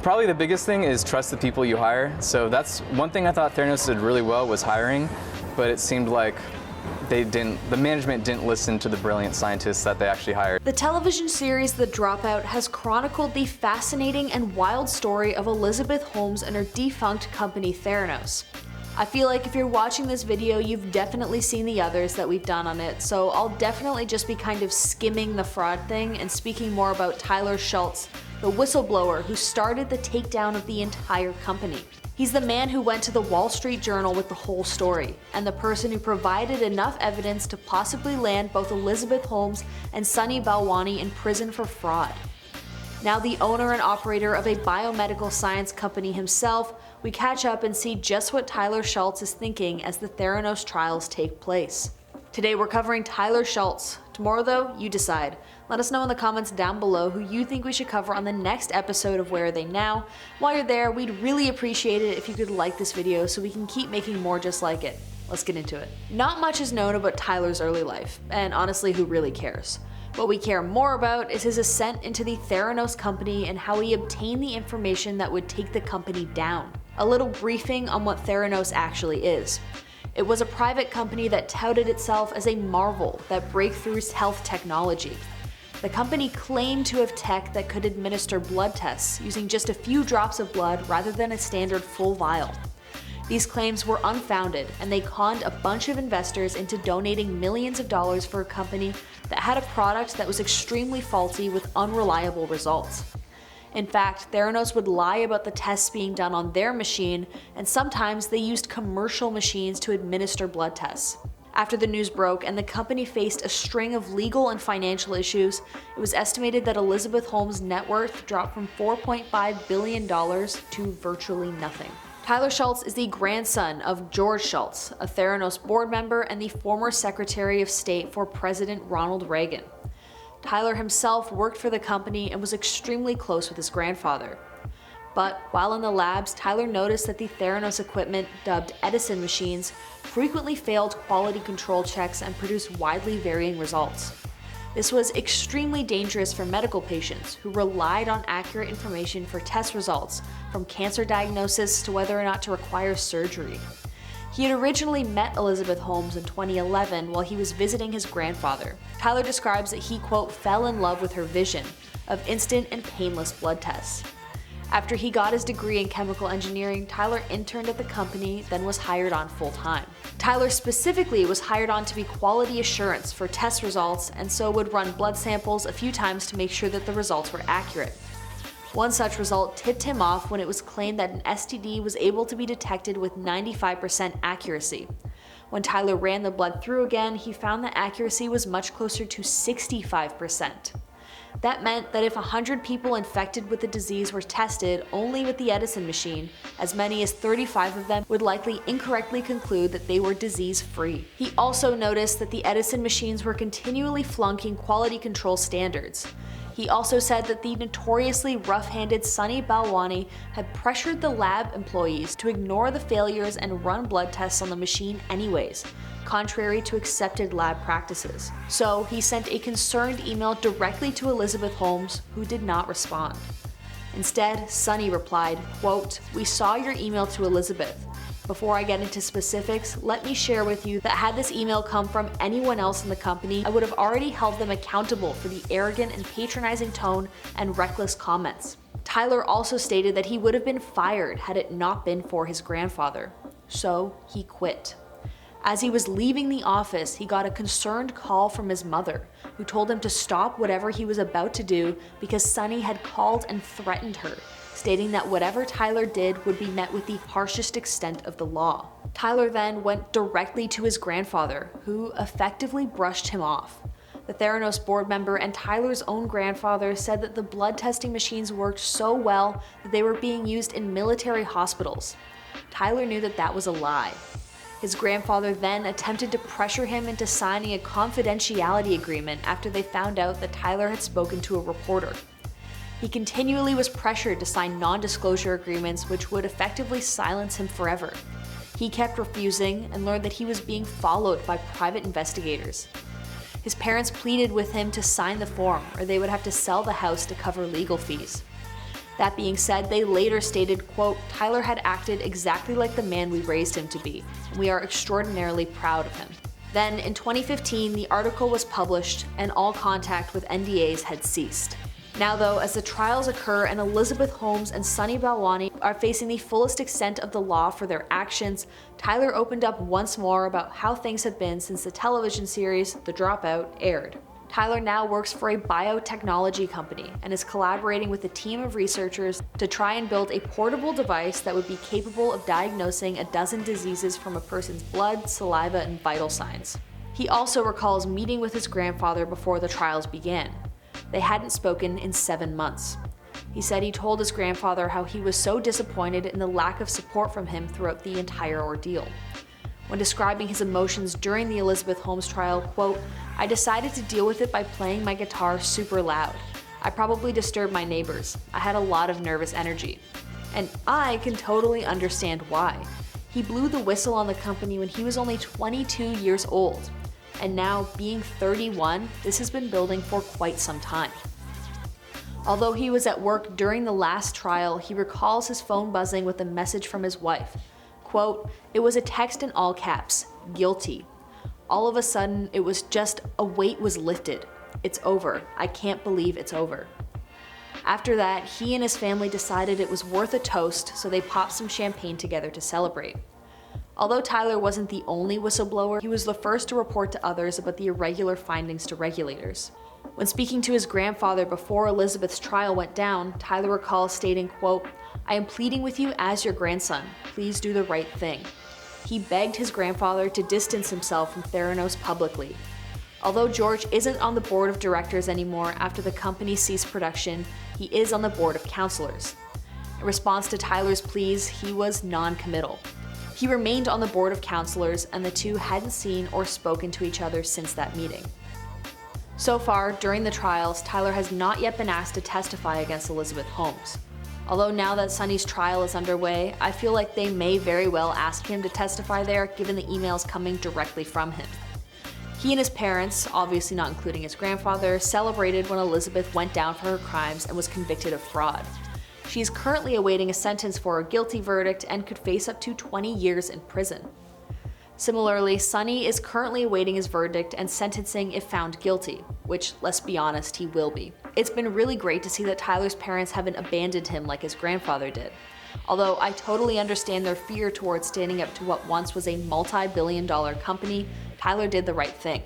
Probably the biggest thing is trust the people you hire. So that's one thing I thought Theranos did really well was hiring, but it seemed like the management didn't listen to the brilliant scientists that they actually hired. The television series The Dropout has chronicled the fascinating and wild story of Elizabeth Holmes and her defunct company Theranos. I feel like if you're watching this video, you've definitely seen the others that we've done on it, so I'll definitely just be kind of skimming the fraud thing and speaking more about Tyler Shultz, the whistleblower who started the takedown of the entire company. He's the man who went to the Wall Street Journal with the whole story, and the person who provided enough evidence to possibly land both Elizabeth Holmes and Sunny Balwani in prison for fraud. Now the owner and operator of a biomedical science company himself, we catch up and see just what Tyler Shultz is thinking as the Theranos trials take place. Today we're covering Tyler Shultz. Tomorrow though, you decide. Let us know in the comments down below who you think we should cover on the next episode of Where Are They Now. While you're there, we'd really appreciate it if you could like this video so we can keep making more just like it. Let's get into it. Not much is known about Tyler's early life, and honestly, who really cares? What we care more about is his ascent into the Theranos company and how he obtained the information that would take the company down. A little briefing on what Theranos actually is. It was a private company that touted itself as a marvel that breakthroughs health technology. The company claimed to have tech that could administer blood tests using just a few drops of blood rather than a standard full vial. These claims were unfounded, and they conned a bunch of investors into donating millions of dollars for a company that had a product that was extremely faulty with unreliable results. In fact, Theranos would lie about the tests being done on their machine, and sometimes they used commercial machines to administer blood tests. After the news broke and the company faced a string of legal and financial issues, it was estimated that Elizabeth Holmes' net worth dropped from $4.5 billion to virtually nothing. Tyler Shultz is the grandson of George Shultz, a Theranos board member and the former Secretary of State for President Ronald Reagan. Tyler himself worked for the company and was extremely close with his grandfather. But while in the labs, Tyler noticed that the Theranos equipment, dubbed Edison machines, frequently failed quality control checks and produced widely varying results. This was extremely dangerous for medical patients who relied on accurate information for test results, from cancer diagnosis to whether or not to require surgery. He had originally met Elizabeth Holmes in 2011 while he was visiting his grandfather. Tyler describes that he, quote, fell in love with her vision of instant and painless blood tests. After he got his degree in chemical engineering, Tyler interned at the company, then was hired on full-time. Tyler specifically was hired on to be quality assurance for test results, and so would run blood samples a few times to make sure that the results were accurate. One such result tipped him off when it was claimed that an STD was able to be detected with 95% accuracy. When Tyler ran the blood through again, he found that accuracy was much closer to 65%. That meant that if 100 people infected with the disease were tested only with the Edison machine, as many as 35 of them would likely incorrectly conclude that they were disease-free. He also noticed that the Edison machines were continually flunking quality control standards. He also said that the notoriously rough-handed Sunny Balwani had pressured the lab employees to ignore the failures and run blood tests on the machine anyways, contrary to accepted lab practices. So he sent a concerned email directly to Elizabeth Holmes, who did not respond. Instead, Sunny replied, quote, "We saw your email to Elizabeth. Before I get into specifics, let me share with you that had this email come from anyone else in the company, I would have already held them accountable for the arrogant and patronizing tone and reckless comments." Tyler also stated that he would have been fired had it not been for his grandfather. So he quit. As he was leaving the office, he got a concerned call from his mother, who told him to stop whatever he was about to do because Sunny had called and threatened her, stating that whatever Tyler did would be met with the harshest extent of the law. Tyler then went directly to his grandfather, who effectively brushed him off. The Theranos board member and Tyler's own grandfather said that the blood testing machines worked so well that they were being used in military hospitals. Tyler knew that that was a lie. His grandfather then attempted to pressure him into signing a confidentiality agreement after they found out that Tyler had spoken to a reporter. He continually was pressured to sign non-disclosure agreements which would effectively silence him forever. He kept refusing and learned that he was being followed by private investigators. His parents pleaded with him to sign the form or they would have to sell the house to cover legal fees. That being said, they later stated, quote, "Tyler had acted exactly like the man we raised him to be, and we are extraordinarily proud of him." Then, in 2015, the article was published and all contact with NDAs had ceased. Now though, as the trials occur and Elizabeth Holmes and Sunny Balwani are facing the fullest extent of the law for their actions, Tyler opened up once more about how things have been since the television series The Dropout aired. Tyler now works for a biotechnology company and is collaborating with a team of researchers to try and build a portable device that would be capable of diagnosing a dozen diseases from a person's blood, saliva, and vital signs. He also recalls meeting with his grandfather before the trials began. They hadn't spoken in 7 months. He said he told his grandfather how he was so disappointed in the lack of support from him throughout the entire ordeal. When describing his emotions during the Elizabeth Holmes trial, quote, "I decided to deal with it by playing my guitar super loud. I probably disturbed my neighbors. I had a lot of nervous energy. And I can totally understand why. He blew the whistle on the company when he was only 22 years old. And now, being 31, this has been building for quite some time." Although he was at work during the last trial, he recalls his phone buzzing with a message from his wife. Quote, "It was a text in all caps, guilty. All of a sudden, it was just a weight was lifted. It's over. I can't believe it's over." After that, he and his family decided it was worth a toast, so they popped some champagne together to celebrate. Although Tyler wasn't the only whistleblower, he was the first to report to others about the irregular findings to regulators. When speaking to his grandfather before Elizabeth's trial went down, Tyler recalls stating, quote, "I am pleading with you as your grandson. Please do the right thing." He begged his grandfather to distance himself from Theranos publicly. Although George isn't on the board of directors anymore after the company ceased production, he is on the board of counselors. In response to Tyler's pleas, he was non-committal. He remained on the board of counselors, and the two hadn't seen or spoken to each other since that meeting. So far, during the trials, Tyler has not yet been asked to testify against Elizabeth Holmes. Although now that Sunny's trial is underway, I feel like they may very well ask him to testify there given the emails coming directly from him. He and his parents, obviously not including his grandfather, celebrated when Elizabeth went down for her crimes and was convicted of fraud. She is currently awaiting a sentence for a guilty verdict and could face up to 20 years in prison. Similarly, Sunny is currently awaiting his verdict and sentencing if found guilty, which, let's be honest, he will be. It's been really great to see that Tyler's parents haven't abandoned him like his grandfather did. Although I totally understand their fear towards standing up to what once was a multi-billion-dollar company, Tyler did the right thing.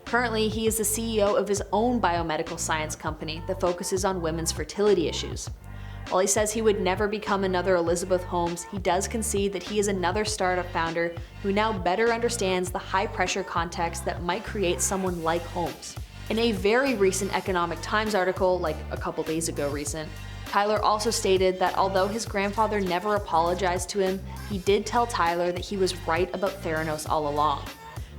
Currently, he is the CEO of his own biomedical science company that focuses on women's fertility issues. While he says he would never become another Elizabeth Holmes, he does concede that he is another startup founder who now better understands the high-pressure context that might create someone like Holmes. In a very recent Economic Times article, like a couple days ago recent, Tyler also stated that although his grandfather never apologized to him, he did tell Tyler that he was right about Theranos all along.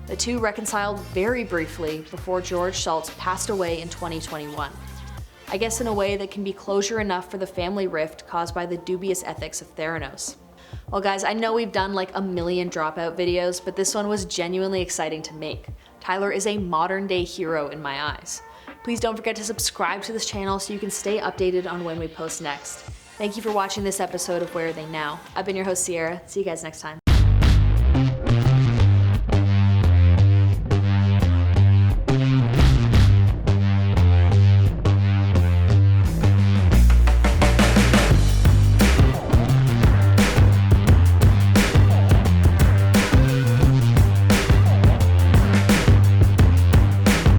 The two reconciled very briefly before George Shultz passed away in 2021. I guess in a way that can be closure enough for the family rift caused by the dubious ethics of Theranos. Well guys, I know we've done like a million Dropout videos, but this one was genuinely exciting to make. Tyler is a modern day hero in my eyes. Please don't forget to subscribe to this channel so you can stay updated on when we post next. Thank you for watching this episode of Where Are They Now? I've been your host Sierra. See you guys next time.